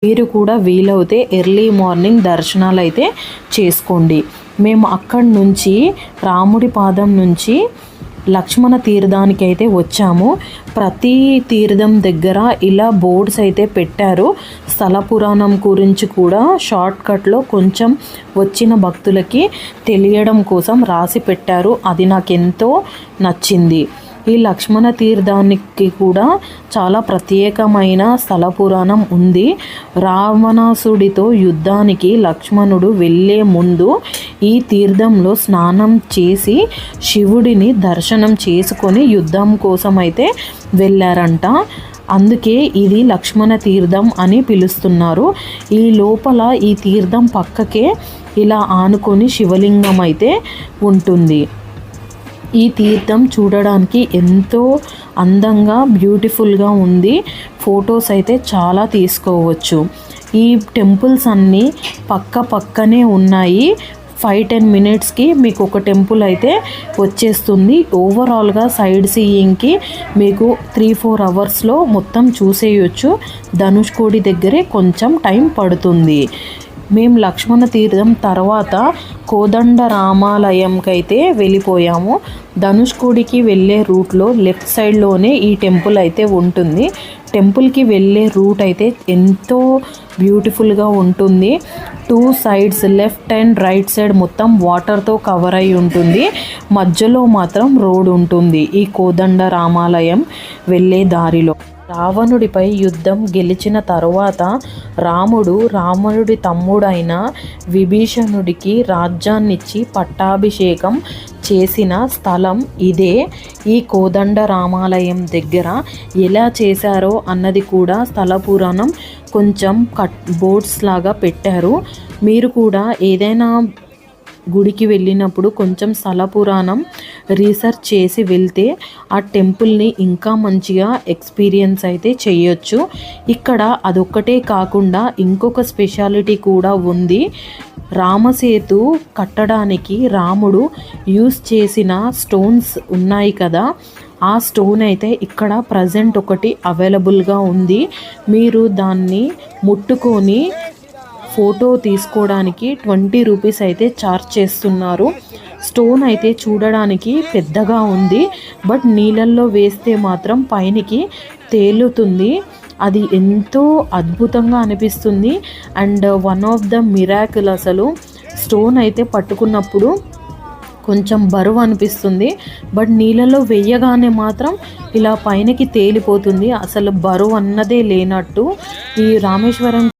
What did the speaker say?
మీరు కూడా వీలవుతే early morning దర్శనాలు అయితే చేసుకోండి. మేము అక్కడి నుంచి రాముడి పాదం నుంచి లక్ష్మణ తీర్థానికి అయితే వచ్చాము. ప్రతి తీర్థం దగ్గర ఇలా బోర్డ్స్ అయితే పెట్టారు. స్థల పురాణం గురించి కూడా షార్ట్కట్లో కొంచెం వచ్చిన భక్తులకి తెలియడం కోసం రాసి పెట్టారు. అది నాకెంతో నచ్చింది. ఈ లక్ష్మణ తీర్థానికి కూడా చాలా ప్రత్యేకమైన స్థల పురాణం ఉంది. రావణాసుడితో యుద్ధానికి లక్ష్మణుడు వెళ్ళే ముందు ఈ తీర్థంలో స్నానం చేసి శివుడిని దర్శనం చేసుకొని యుద్ధం కోసం అయితే వెళ్ళారంట. అందుకే ఇది లక్ష్మణ తీర్థం అని పిలుస్తున్నారు. ఈ లోపల ఈ తీర్థం పక్కకే ఇలా ఆనుకొని శివలింగం అయితే ఉంటుంది. ఈ తీర్థం చూడడానికి ఎంతో అందంగా బ్యూటిఫుల్గా ఉంది. ఫొటోస్ అయితే చాలా తీసుకోవచ్చు. ఈ టెంపుల్స్ అన్నీ పక్కనే ఉన్నాయి. 5-10 మినిట్స్కి మీకు ఒక టెంపుల్ అయితే వచ్చేస్తుంది. ఓవరాల్గా సైడ్ సీయింగ్కి మీకు 3-4 అవర్స్లో మొత్తం చూసేయచ్చు. ధనుష్కోడి దగ్గరే కొంచెం టైం పడుతుంది. మేము లక్ష్మణ తీర్థం తర్వాత కోదండ రామాలయంకి అయితే వెళ్ళిపోయాము. ధనుష్కోడికి వెళ్ళే రూట్లో లెఫ్ట్ సైడ్లోనే ఈ టెంపుల్ అయితే ఉంటుంది. టెంపుల్కి వెళ్ళే రూట్ అయితే ఎంతో బ్యూటిఫుల్గా ఉంటుంది. 2 sides left and right side మొత్తం వాటర్తో కవర్ అయి ఉంటుంది. మధ్యలో మాత్రం రోడ్ ఉంటుంది ఈ కోదండ రామాలయం వెళ్ళే దారిలో. రావణుడిపై యుద్ధం గెలిచిన తరువాత రాముడి తమ్ముడైన విభీషణుడికి రాజ్యాన్నిచ్చి పట్టాభిషేకం చేసిన స్థలం ఇదే. ఈ కోదండ రామాలయం దగ్గర ఎలా చేశారో అన్నది కూడా స్థల పురాణం కొంచెం బోర్డ్స్ లాగా పెట్టారు. మీరు కూడా ఏదైనా గుడికి వెళ్ళినప్పుడు కొంచెం స్థల పురాణం రీసెర్చ్ చేసి వెళ్తే ఆ టెంపుల్ని ఇంకా మంచిగా ఎక్స్పీరియన్స్ అయితే చేయొచ్చు. ఇక్కడ అదొక్కటే కాకుండా ఇంకొక స్పెషాలిటీ కూడా ఉంది. రామసేతు కట్టడానికి రాముడు యూస్ చేసిన స్టోన్స్ ఉన్నాయి కదా, ఆ స్టోన్ అయితే ఇక్కడ ప్రజెంట్ ఒకటి అవైలబుల్గా ఉంది. మీరు దాన్ని ముట్టుకొని ఫోటో తీసుకోవడానికి 20 రూపీస్ అయితే ఛార్జ్ చేస్తున్నారు. స్టోన్ అయితే చూడడానికి పెద్దగా ఉంది, బట్ నీళ్ళల్లో వేస్తే మాత్రం పైనకి తేలుతుంది. అది ఎంతో అద్భుతంగా అనిపిస్తుంది. And one of the miracle, అసలు స్టోన్ అయితే పట్టుకున్నప్పుడు కొంచెం బరువు అనిపిస్తుంది, బట్ నీళ్ళలో వేయగానే మాత్రం ఇలా పైనకి తేలిపోతుంది. అసలు బరువు అన్నదే లేనట్టు. ఈ రామేశ్వరం